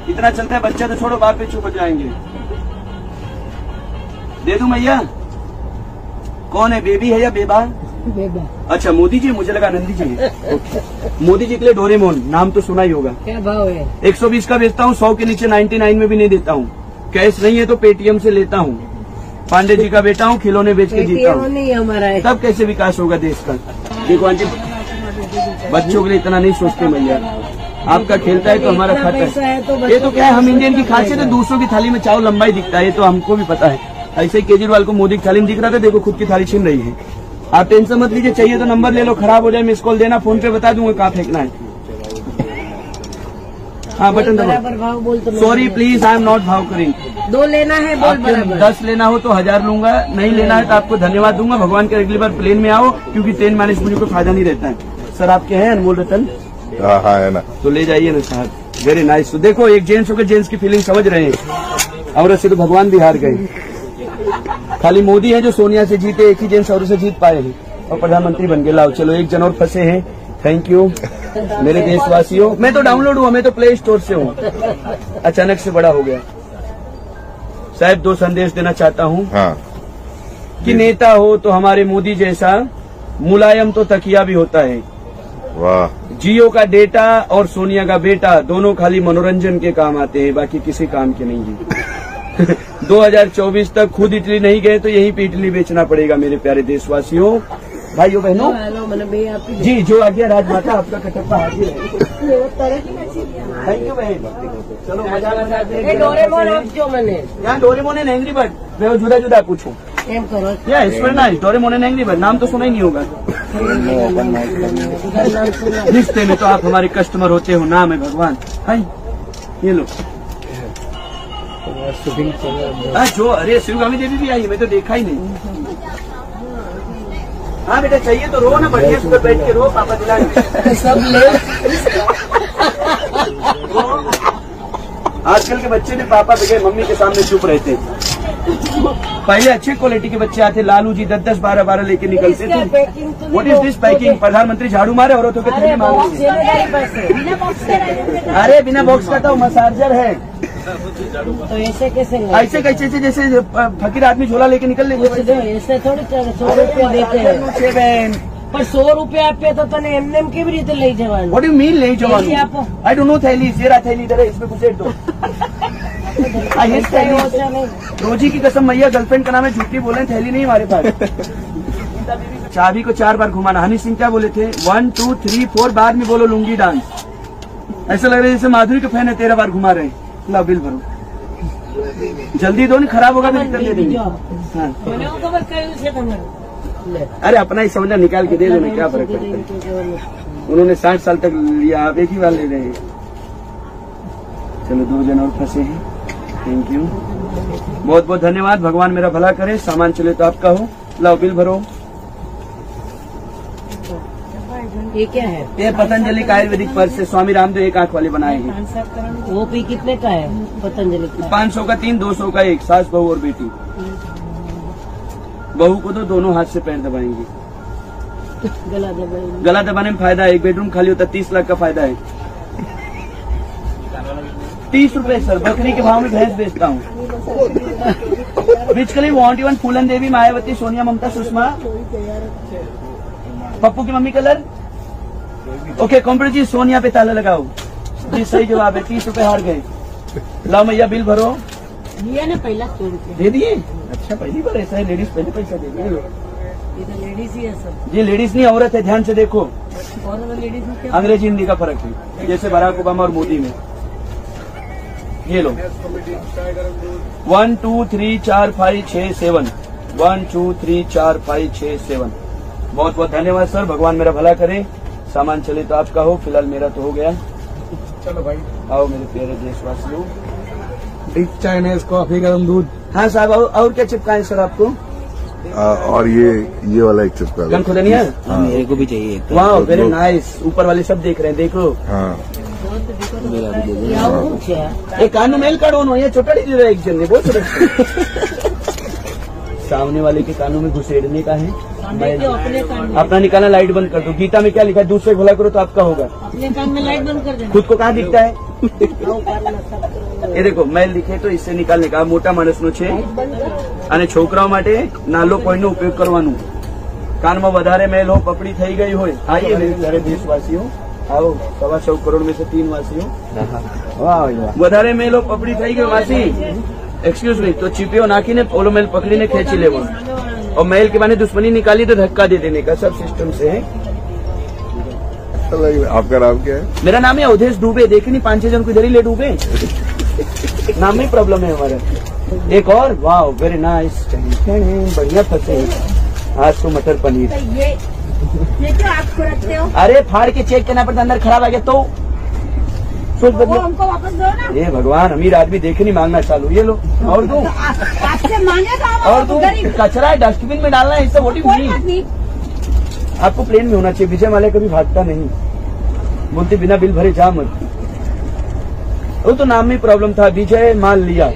इतना चलता है, बच्चा तो छोड़ो, बाप पे चुप हो जाएंगे। दे दूं भैया? कौन है, बेबी है या बेबा? बेबा। अच्छा मोदी जी, मुझे लगा नंदी जी है। मोदी जी के लिए डोरेमोन, नाम तो सुना ही होगा। क्या भाव है? 120 का बेचता हूँ, 100 के नीचे 99 में भी नहीं देता हूँ। कैश नहीं है तो पेटीएम से लेता हूँ। पांडे जी का बेटा हूँ, खिलौने बेच के जीता हूँ। नहीं हमारा है। तब कैसे विकास होगा देश का? देखो आंटी, बच्चों के लिए इतना नहीं सोचते भैया। आपका खेलता है तो हमारा खाता है। ये तो क्या है, हम इंडियन की खासियत है, दूसरों की थाली में चावल लंबाई दिखता है, ये तो हमको भी पता है। ऐसे ही केजरीवाल को मोदी की थाली में दिख रहा था, देखो खुद की थाली छीन रही है। आप टेंशन मत लीजिए, चाहिए तो नंबर ले लो, खराब हो जाए मिस कॉल देना, फोन पे बता दूंगा कहाँ फेंकना है। हाँ बटन दबाओ। Sorry please, I am not भाव करिंग। 2 लेना है, बोल बराबर। 10 लेना हो तो 1000 लूंगा, नहीं लेना है तो आपको धन्यवाद दूंगा। भगवान के अगली बार प्लेन में आओ, क्योंकि ट्रेन मैनेज मुझे कोई फायदा नहीं रहता है। सर आपके हैं अनमोल रतन? हाँ है ना, तो ले जाइए ना साहब, वेरी नाइस। तो देखो एक जेंट्स होकर जेंट्स की फीलिंग समझ रहे हैं, और ऐसे तो भगवान भी हार गए। खाली मोदी है जो सोनिया से जीते, एक ही जेंट्स और से जीत पाए हैं और प्रधानमंत्री बन गए। लाओ चलो, एक जन और फंसे हैं। थैंक यू मेरे देशवासियों। मैं तो डाउनलोड हुआ, मैं तो प्ले स्टोर से हूँ, अचानक से बड़ा हो गया। साहब 2 संदेश देना चाहता हूँ। हाँ। कि नेता हो तो हमारे मोदी जैसा, मुलायम तो तकिया भी होता है। वाह। जियो का डेटा और सोनिया का बेटा दोनों खाली मनोरंजन के काम आते हैं, बाकी किसी काम के नहीं है। 2024 तक खुद इटली नहीं गए तो यहीं पे इटली बेचना पड़ेगा मेरे प्यारे देशवासियों, भाइयों बहनों। जी जो आ गया राजमाता, आपका कटप्पा हाजिर है। थैंक यू बहन। चलो मजा। डोरेमोन एंड एंग्री बर्ड जुदा जुदा पूछो। डोरेमोन एंड एंग्री बर्ड नाम तो सुना ही नहीं होगा। रिश्ते में तो आप हमारे कस्टमर होते हो, नाम है भगवान। हाय ये लो। जो अरे शिवगामी देवी भी आई, मैं तो देखा ही नहीं। हाँ बेटा चाहिए तो रो ना, बढ़िया सुबह बैठ के रो, पापा दिलाएंगे। सब ले। आजकल के बच्चे भी पापा बगैर मम्मी के सामने चुप रहते। पहले अच्छे क्वालिटी के बच्चे आते, लालू जी 10-10, 12-12 लेके निकलते थे। What is this packing? प्रधानमंत्री झाड़ू मारे, औरतों के थैले मांगे। अरे बिना बॉक्स का तो मसाजर है। तो ऐसे कैसे? ऐसे कैसे जैसे फकीर आदमी झोला लेके निकल लेते। ऐसे थोड़ी 100 रुपया देते हैं। पर 100 रुपया पे तो तने एमएम की भी रीते ले जवान। व्हाट डू मीन ले जवान? I don't know. थैली तेरा थैली इधर है, इसमें घुसेड़ दो। रोजी की कसम मैया, गर्लफ्रेंड का नाम है, झूठी बोले, थैली नहीं हमारे पास। चाबी को 4 बार घुमाना। हनी सिंह क्या बोले थे? 1 2 3 4, बाद में बोलो लुंगी डांस। ऐसा लग रहा है जैसे माधुरी के फैन है, 13 बार घुमा रहे हैं। ला बिल भरो, जल्दी दो, नहीं खराब होगा तो निकल दे देंगे। अरे अपना ही समझा, निकाल के दे दो, क्या फर्क पड़ता है। उन्होंने 60 साल तक लिया, आप एक ही बार ले रहे हैं। चलो 2 जन और फंसे हैं। थैंक यू, बहुत बहुत धन्यवाद। भगवान मेरा भला करे। सामान चले तो आपका हो। लाओ बिल भरो। ये क्या है? ये पतंजलि का आयुर्वेदिक पर्स है, स्वामी रामदेव एक आंख वाले बनाए हैं। वो भी कितने का है पतंजलि का? 500 का 3, 200 का 1। सास बहू और बेटी। बहू को तो दोनों हाथ से पैर दबाएंगे। गला दबाने में फायदा है। 1 बेडरूम खाली होता 30 लाख का फायदा है। 30 रुपए सर, बकरी के भाव में भैंस बेचता हूँ। बिचकली वांट इवन फूलन देवी, मायावती, सोनिया, ममता, सुषमा, पप्पू की मम्मी कलर। ओके कॉम्प्रेटर जी, सोनिया पे ताला लगाओ जी। सही जवाब है, 30 रुपए हार गए। लाओ मैया बिल भरो। दिया ना पहला 100 रुपए दे दिए। अच्छा पहली बार ऐसा है, लेडीज पहले पैसा दे दिए। ये तो लेडीज ही है सर। ये लेडीज नहीं औरत है, ध्यान से देखो। औरत और लेडीज में क्या? अंग्रेजी हिंदी का फर्क है, जैसे बराक ओबामा और मोदी में। ये लो 1 2 3 4 5 6 7। 1 2 3 4 5 6 7। बहुत बहुत धन्यवाद सर, भगवान मेरा भला करे। सामान चले तो आपका हो, फिलहाल मेरा तो हो गया। चलो भाई आओ मेरे प्यारे देशवासियों। ड्रिप चाइनीज कॉफी गर्म दूध। हाँ साहब, और क्या चिपकाएं सर आपको? और ये वाला एक चिपका दो। गन खुदनिया मेरे को भी चाहिए। वाह वेरी नाइस। ऊपर वाले सब देख रहे हैं, देखो। हाँ एक कानू मेल काढो, ये छोटा नहीं दे रहा एक जन ने, बहुत सुरक्षित। सामने वाले के कानों में घुसेड़ने का है। अपना निकालना, लाइट बंद कर दो। गीता में क्या लिखा है? दूसरे भला करो तो आपका होगा। अपने कान में लाइट बंद कर देना। खुद को कहाँ दिखता है? એ દેખો મેલ લીખે તો इससे નિકાલને કા મોટા માણસનો છે અને છોકરાઓ માટે નાલો કોઈનો ઉપયોગ કરવાનો કાનમાં વધારે મેલ હો પપડી થઈ ગઈ હોય આઈએ मेरे सारे देशवासियों आओ 125 करोड़ में से 3 वासियों વધારે મેલ હો પપડી થઈ ગઈ વાસી एक्सक्यूज मी तो चिपियो नाखीने ओलो मेल पकड़ीने खेची लेवो और मेल के बाने दुश्मनी निकाली तो धक्का दे देने का सब सिस्टम से है। आपका नाम क्या है? मेरा नाम है अवधेश डूबे। देखे नहीं 5-6 जन को इधर ही ले डूबे नाम में प्रॉब्लम है हमारा। एक और वाह वेरी नाइस बढ़िया फंसे आज तो मटर पनीर। ये क्यों आपको रखते हो? अरे फाड़ के चेक करना पड़ता अंदर खराब आ गया तो सोच वो बदलो। हमको वापस दो ना। ये भगवान अमीर आदमी देखे नहीं मांगना चालू ये लो और दो आपसे मांगे तो हम और दो गरीब कचरा है डस्टबिन में डालना है इससे वोटी कोई बात नहीं। आपको प्लेन में होना चाहिए। विजय माल्या कभी भागता नहीं बोलते बिना बिल भरे जा मत। वो तो नाम में प्रॉब्लम था विजय मान लिया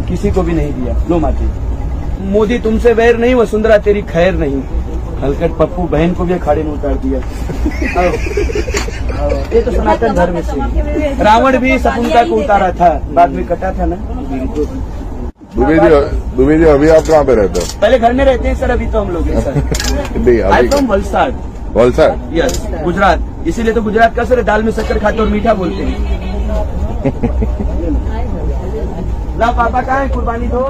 किसी को भी नहीं दिया लो माती। मोदी तुमसे वैर नहीं वसुंधरा तेरी खैर नहीं। हलकट पप्पू बहन को भी अखाड़े में उतार दिया। ये तो सनातन धर्म से रावण भी शकुंतला को उतारा था बाद में कटा था ना। दुबे जी अभी आप कहाँ पे रहते हो? पहले घर में रहते हैं सर अभी तो हम लोग हैं सर। नहीं आई अभी फ्रॉम वलसाड वलसाड। यस गुजरात इसीलिए तो गुजरात का सर दाल में शक्कर खाते और मीठा बोलते हैं। ला पापा कहाँ है कुर्बानी दो।